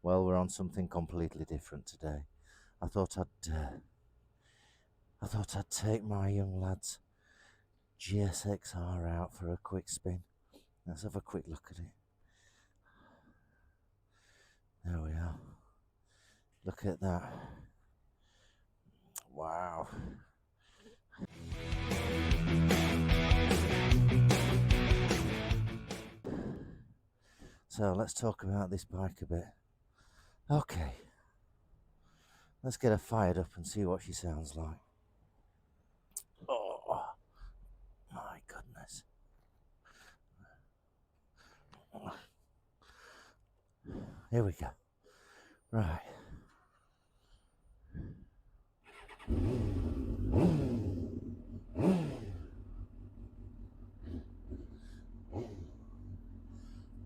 Well, we're on something completely different today. I thought I'd take my young lad's GSXR out for a quick spin. Let's have a quick look at it. There we are. Look at that. Wow. So let's talk about this bike a bit. Okay. Let's get her fired up and see what she sounds like. Oh, my goodness. Here we go. Right.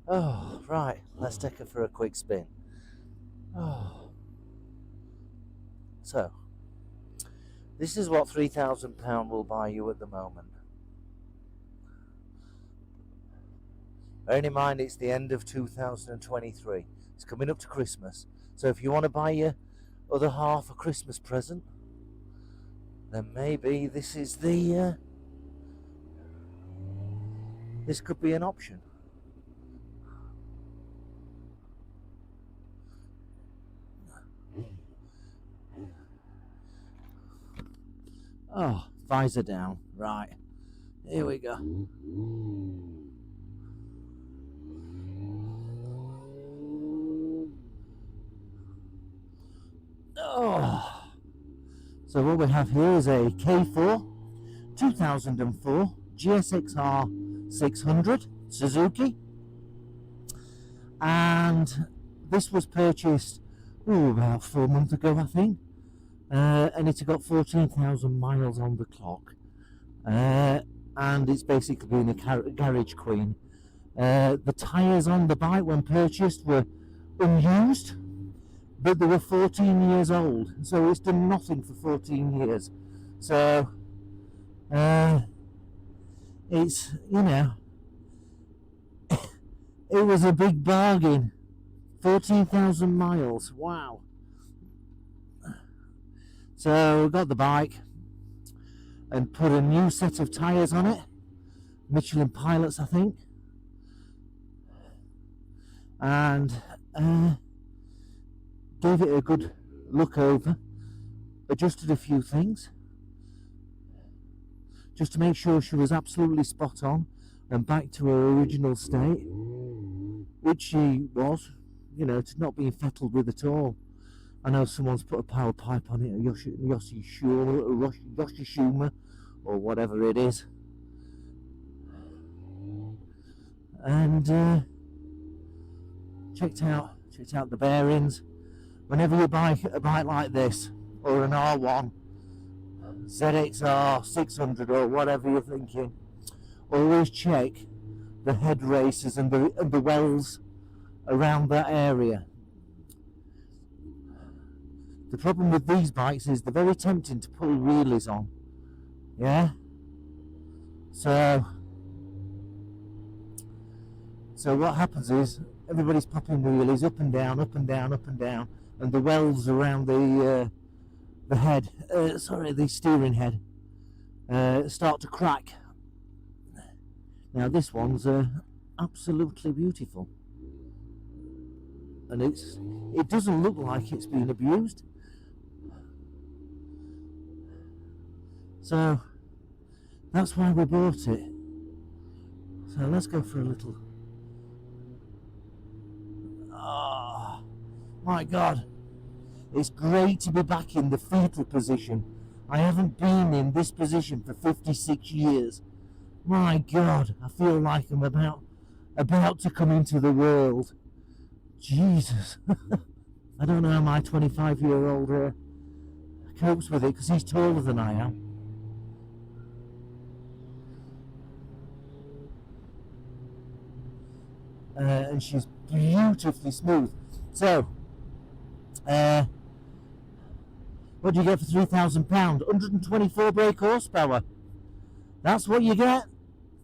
Oh, right. Let's take her for a quick spin. Oh. So, this is what £3,000 will buy you at the moment. Bearing in mind it's the end of 2023. It's coming up to Christmas. So if you want to buy your other half a Christmas present, then maybe this is the this could be an option. Oh, visor down. Right. Here we go. Oh. So what we have here is a K4 2004 GSXR 600 Suzuki, and this was purchased about 4 months ago, I think, and it's got 14,000 miles on the clock, and it's basically been a garage queen. The tyres on the bike when purchased were unused, but they were 14 years old, so it's done nothing for 14 years. So it's, you know, it was a big bargain. 14,000 miles, wow. So we got the bike and put a new set of tyres on it, Michelin Pilots, I think, and gave it a good look over, adjusted a few things just to make sure she was absolutely spot on and back to her original state, which she was, you know, to not being fettled with at all. I know someone's put a power pipe on it, a Yoshi Schumer, or whatever it is, and checked out the bearings. Whenever you buy a bike like this, or an R1, ZXR 600, or whatever you're thinking, always check the head races and the wells around that area. The problem with these bikes is they're very tempting to pull wheelies on. Yeah? So what happens is everybody's popping wheelies up and down, up and down, up and down, and the welds around the head, the steering head, start to crack. Now this one's absolutely beautiful, and it doesn't look like it's been abused. So that's why we bought it. So let's go for a little. Oh my God, it's great to be back in the fetal position. I haven't been in this position for 56 years. My God, I feel like I'm about to come into the world. Jesus. I don't know how my 25-year-old copes with it, because he's taller than I am. And she's beautifully smooth. So, what do you get for £3,000? 124 brake horsepower. That's what you get.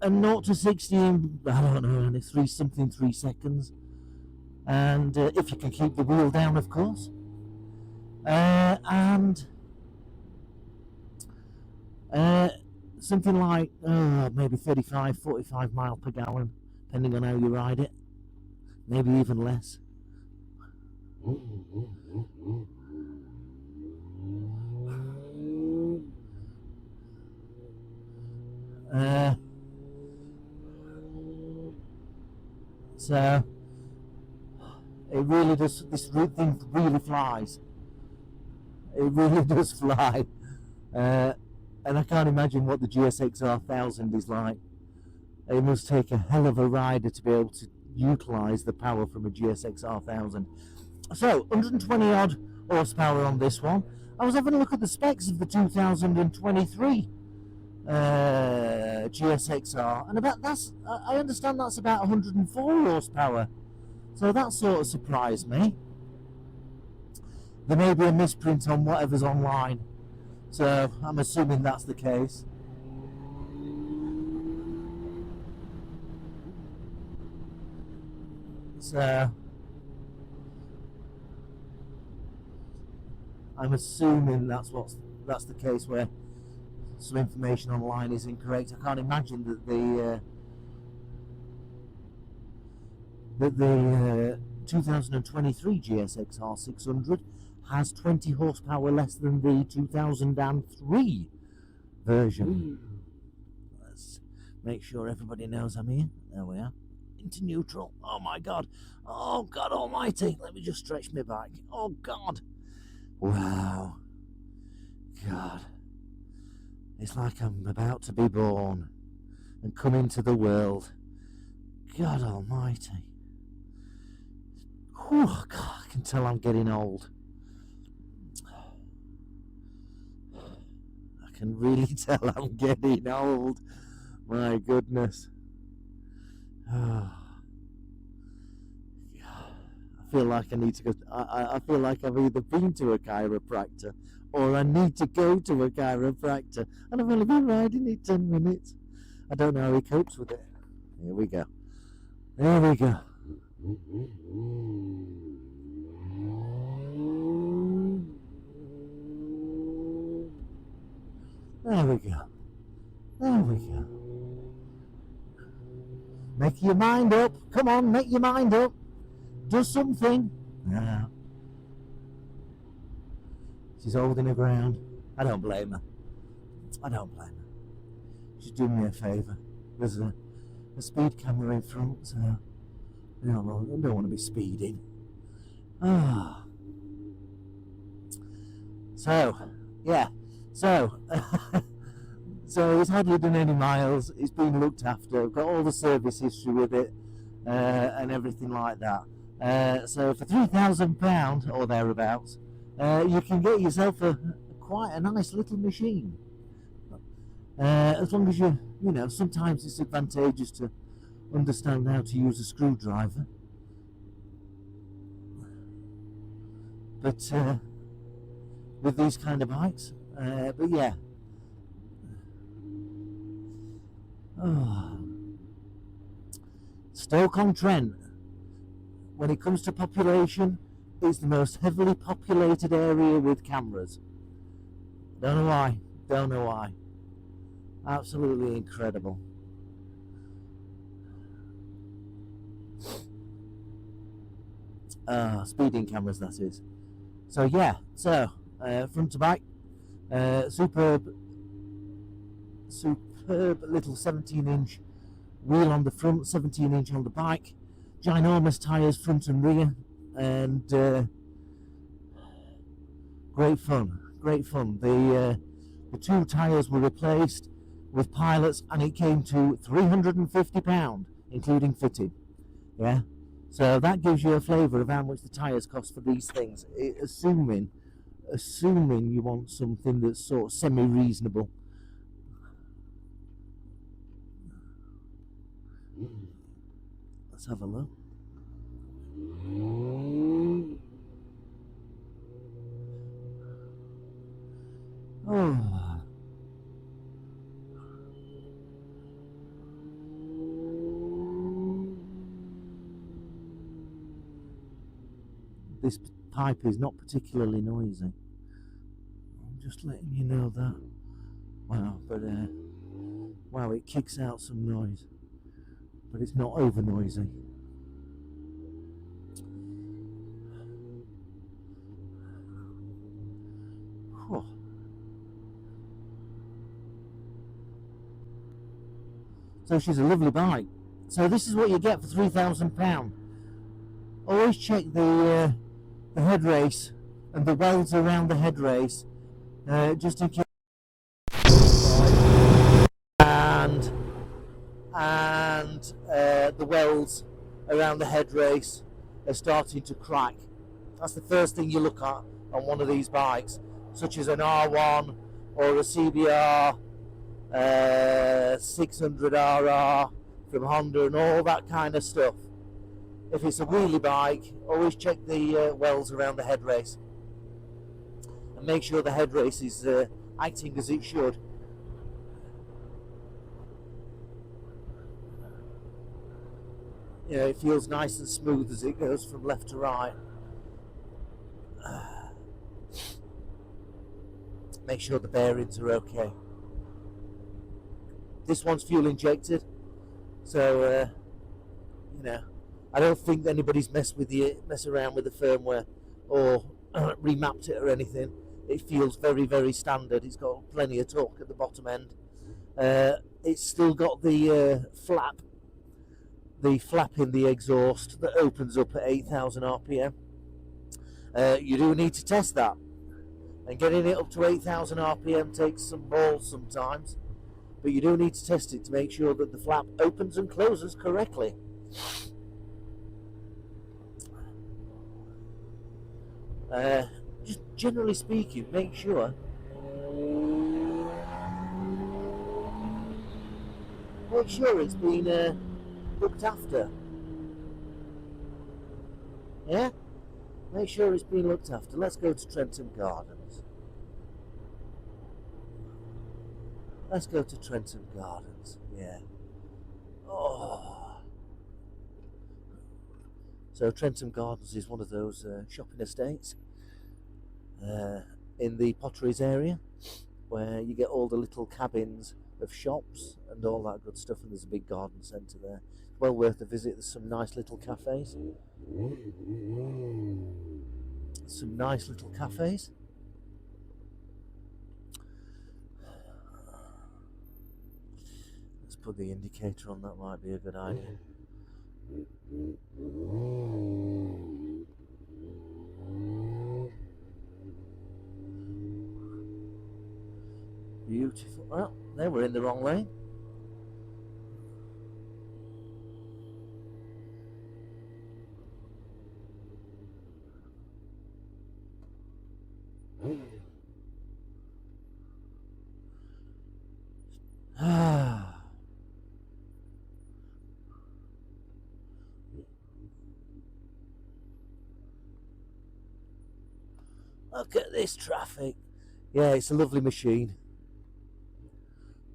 And 0 to 60 in, I don't know, 3 seconds. and if you can keep the wheel down, of course. And something like maybe 35, 45 miles per gallon, depending on how you ride it, maybe even less. So it really does, this thing really flies. It really does fly. And I can't imagine what the GSXR 1000 is like. It must take a hell of a rider to be able to utilise the power from a GSXR 1000. So, 120 odd horsepower on this one. I was having a look at the specs of the 2023 GSXR, and I understand that's about 104 horsepower. So that sort of surprised me. There may be a misprint on whatever's online, so I'm assuming that's the case. So I'm assuming that's the case, where some information online is incorrect. I can't imagine that the 2023 GSXR 600 has 20 horsepower less than the 2003 version. Let's make sure everybody knows I'm here. There we are. Into neutral. Oh my god. Oh god almighty. Let me just stretch my back. Oh god. Wow. God. It's like I'm about to be born and come into the world. God almighty. Whew, God, I can tell I'm getting old. I can really tell I'm getting old. My goodness. Oh. I feel like I need to go. I feel like I've either been to a chiropractor or I need to go to a chiropractor, and I've only been riding it 10 minutes. I don't know how he copes with it. Here we go. There we go. There we go. There we go. Make your mind up. Come on, make your mind up. Do something. No. She's holding her ground. I don't blame her. I don't blame her. She's doing me a favour. There's a speed camera in front, so I don't want to be speeding. Ah. So, yeah. So, so it's hardly done any miles. It's been looked after. I've got all the service history with it and everything like that. So for £3,000 or thereabouts, you can get yourself quite a nice little machine. As long as you know, sometimes it's advantageous to understand how to use a screwdriver. But with these kind of bikes, but yeah. Oh. Stoke-on-Trent, when it comes to population, is the most heavily populated area with cameras. Don't know why. Absolutely incredible. Speeding cameras, that is. So yeah, front to back, superb little 17-inch wheel on the front, 17-inch on the back, ginormous tyres front and rear, and great fun. The two tyres were replaced with pilots, and it came to £350, including fitting. Yeah, so that gives you a flavour of how much the tyres cost for these things, assuming you want something that's sort of semi-reasonable. Let's have a look. Oh. this pipe is not particularly noisy. I'm just letting you know that. Wow, but wow, it kicks out some noise, but it's not over noisy. Whew. So she's a lovely bike. So this is what you get for £3,000. Always check the head race and the welds around the head race, just in case. And the welds around the head race are starting to crack. That's the first thing you look at on one of these bikes, such as an R1 or a CBR 600RR from Honda and all that kind of stuff. If it's a wheelie bike, always check the welds around the head race and make sure the head race is acting as it should. You know, it feels nice and smooth as it goes from left to right. Make sure the bearings are okay. This one's fuel injected, so you know, I don't think anybody's messed around with the firmware or remapped it or anything. It feels very, very standard. It's got plenty of torque at the bottom end. It's still got the flap in the exhaust that opens up at 8,000 RPM. You do need to test that, and getting it up to 8,000 RPM takes some balls sometimes, but you do need to test it to make sure that the flap opens and closes correctly. Just generally speaking, make sure it's been looked after. Yeah? Make sure it's been looked after. Let's go to Trentham Gardens. Yeah. Oh. So Trentham Gardens is one of those shopping estates in the Potteries area, where you get all the little cabins of shops and all that good stuff, and there's a big garden centre there. Well worth a visit. There's some nice little cafes. Let's put the indicator on, that might be a good idea. Beautiful. Well, there, we're in the wrong lane. Look at this traffic. Yeah, it's a lovely machine.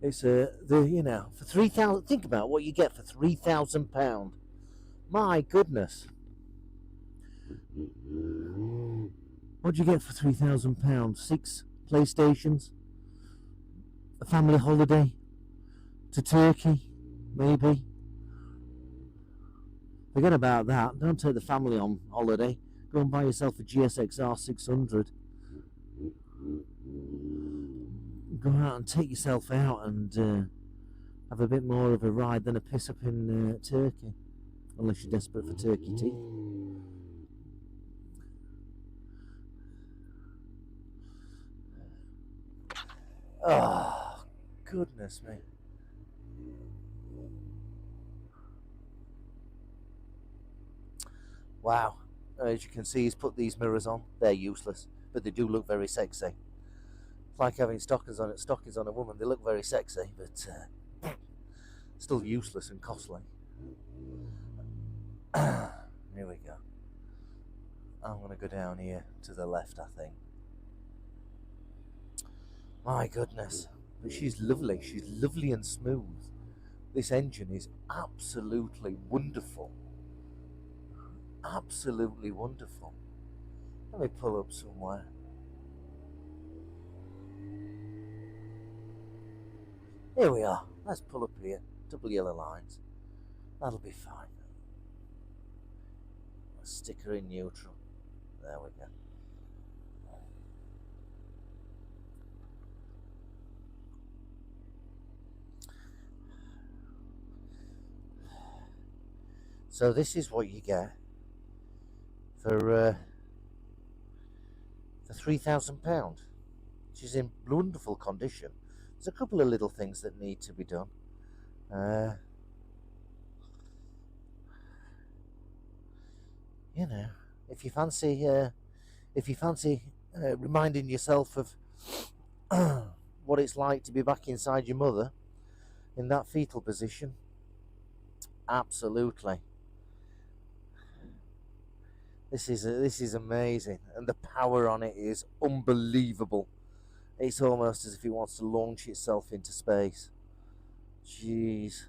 It's for 3,000. Think about what you get for £3,000. My goodness. What do you get for £3,000? 6 PlayStations, a family holiday to Turkey, maybe. Forget about that. Don't take the family on holiday. Go and buy yourself a GSXR 600. Go out and take yourself out and have a bit more of a ride than a piss up in Turkey, unless you're desperate for turkey teeth. Oh, goodness me. Wow. As you can see, he's put these mirrors on. They're useless, but they do look very sexy. It's like having stockings on a woman. They look very sexy, but still useless and costly. Here we go. I'm going to go down here to the left, I think. My goodness. But she's lovely. She's lovely and smooth. This engine is absolutely wonderful. Absolutely wonderful. Let me pull up somewhere. Here we are. Let's pull up here. Double yellow lines. That'll be fine. A sticker in neutral. There we go. So this is what you get for £3,000, which is in wonderful condition. There's a couple of little things that need to be done. You know, if you fancy reminding yourself of what it's like to be back inside your mother in that fetal position, absolutely. This is amazing, and the power on it is unbelievable. It's almost as if it wants to launch itself into space. Jeez.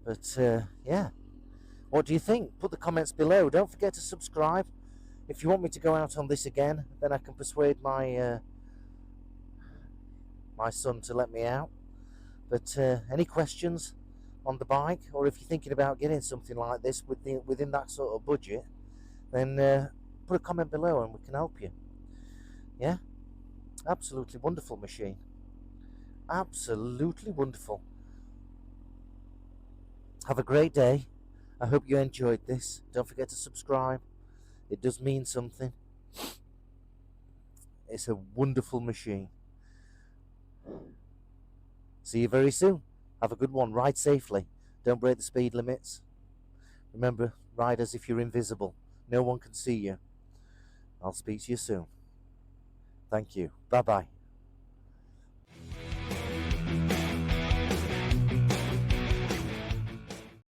But yeah, what do you think? Put the comments below. Don't forget to subscribe. If you want me to go out on this again, then I can persuade my my son to let me out. But any questions on the bike, or if you're thinking about getting something like this within that sort of budget, then put a comment below and we can help you. Yeah, absolutely wonderful machine. Absolutely wonderful. Have a great day. I hope you enjoyed this. Don't forget to subscribe. It does mean something. It's a wonderful machine. See you very soon. Have a good one. Ride safely. Don't break the speed limits. Remember, ride as if you're invisible. No one can see you. I'll speak to you soon. Thank you. Bye-bye.